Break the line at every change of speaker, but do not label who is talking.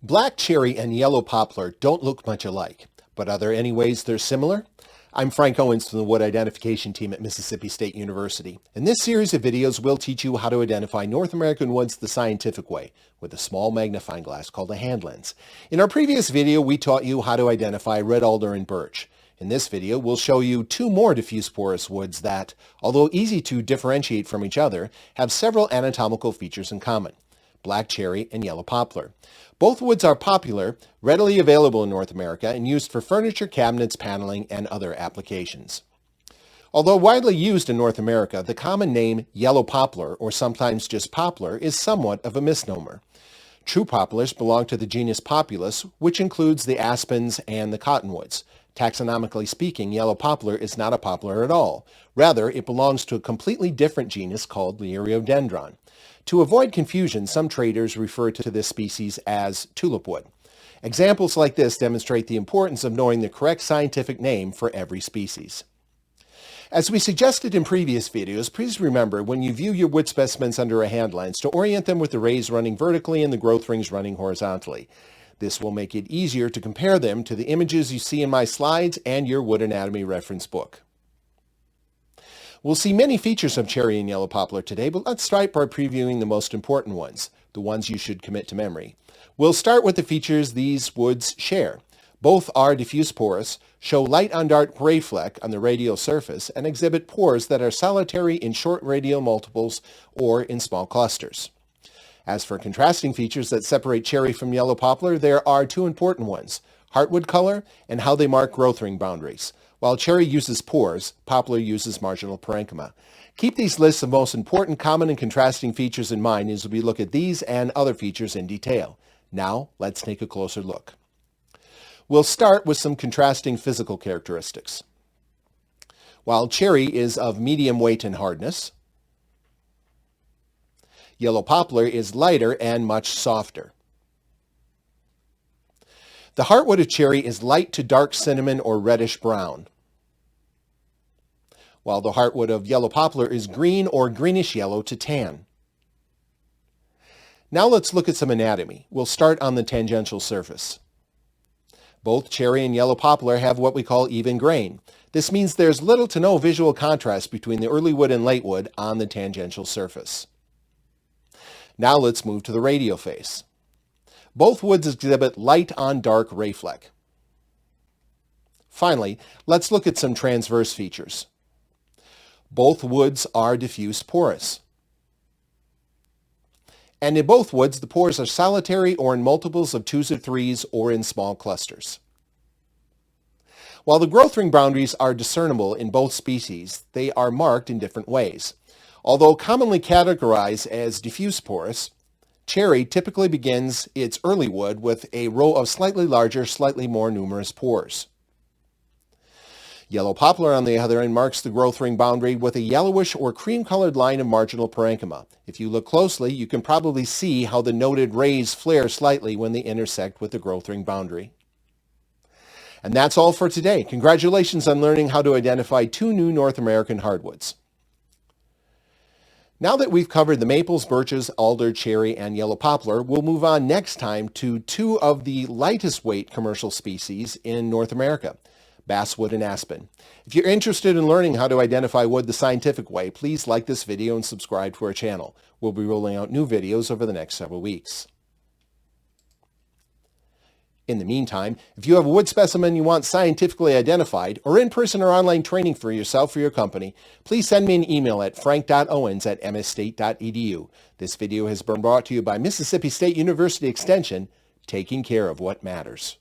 Black cherry and yellow poplar don't look much alike, but are there any ways they're similar? I'm Frank Owens from the Wood Identification Team at Mississippi State University. In this series of videos, we'll teach you how to identify North American woods the scientific way, with a small magnifying glass called a hand lens. In our previous video, we taught you how to identify red alder and birch. In this video, we'll show you two more diffuse porous woods that, although easy to differentiate from each other, have several anatomical features in common: black cherry and yellow poplar. Both woods are popular, readily available in North America, and used for furniture, cabinets, paneling, and other applications. Although widely used in North America, the common name yellow poplar, or sometimes just poplar, is somewhat of a misnomer. True poplars belong to the genus Populus, which includes the aspens and the cottonwoods. Taxonomically speaking, yellow poplar is not a poplar at all. Rather, it belongs to a completely different genus called Liriodendron. To avoid confusion, some traders refer to this species as tulip wood. Examples like this demonstrate the importance of knowing the correct scientific name for every species. As we suggested in previous videos, please remember when you view your wood specimens under a hand lens to orient them with the rays running vertically and the growth rings running horizontally. This will make it easier to compare them to the images you see in my slides and your wood anatomy reference book. We'll see many features of cherry and yellow poplar today, but let's start by previewing the most important ones, the ones you should commit to memory. We'll start with the features these woods share. Both are diffuse porous, show light on dark gray fleck on the radial surface, and exhibit pores that are solitary in short radial multiples or in small clusters. As for contrasting features that separate cherry from yellow poplar, there are two important ones: heartwood color and how they mark growth ring boundaries. While cherry uses pores, poplar uses marginal parenchyma. Keep these lists of most important common and contrasting features in mind as we look at these and other features in detail. Now, let's take a closer look. We'll start with some contrasting physical characteristics. While cherry is of medium weight and hardness, yellow poplar is lighter and much softer. The heartwood of cherry is light to dark cinnamon or reddish brown, while the heartwood of yellow poplar is green or greenish yellow to tan. Now let's look at some anatomy. We'll start on the tangential surface. Both cherry and yellow poplar have what we call even grain. This means there's little to no visual contrast between the early wood and late wood on the tangential surface. Now let's move to the radial face. Both woods exhibit light on dark ray fleck. Finally, let's look at some transverse features. Both woods are diffuse porous. And in both woods, the pores are solitary or in multiples of 2s or 3s or in small clusters. While the growth ring boundaries are discernible in both species, they are marked in different ways. Although commonly categorized as diffuse porous, cherry typically begins its early wood with a row of slightly larger, slightly more numerous pores. Yellow poplar, on the other hand, marks the growth ring boundary with a yellowish or cream-colored line of marginal parenchyma. If you look closely, you can probably see how the noted rays flare slightly when they intersect with the growth ring boundary. And that's all for today. Congratulations on learning how to identify two new North American hardwoods. Now that we've covered the maples, birches, alder, cherry, and yellow poplar, we'll move on next time to two of the lightest weight commercial species in North America: basswood and aspen. If you're interested in learning how to identify wood the scientific way, please like this video and subscribe to our channel. We'll be rolling out new videos over the next several weeks. In the meantime, if you have a wood specimen you want scientifically identified, or in-person or online training for yourself or your company, please send me an email at frank.owens@msstate.edu. This video has been brought to you by Mississippi State University Extension, taking care of what matters.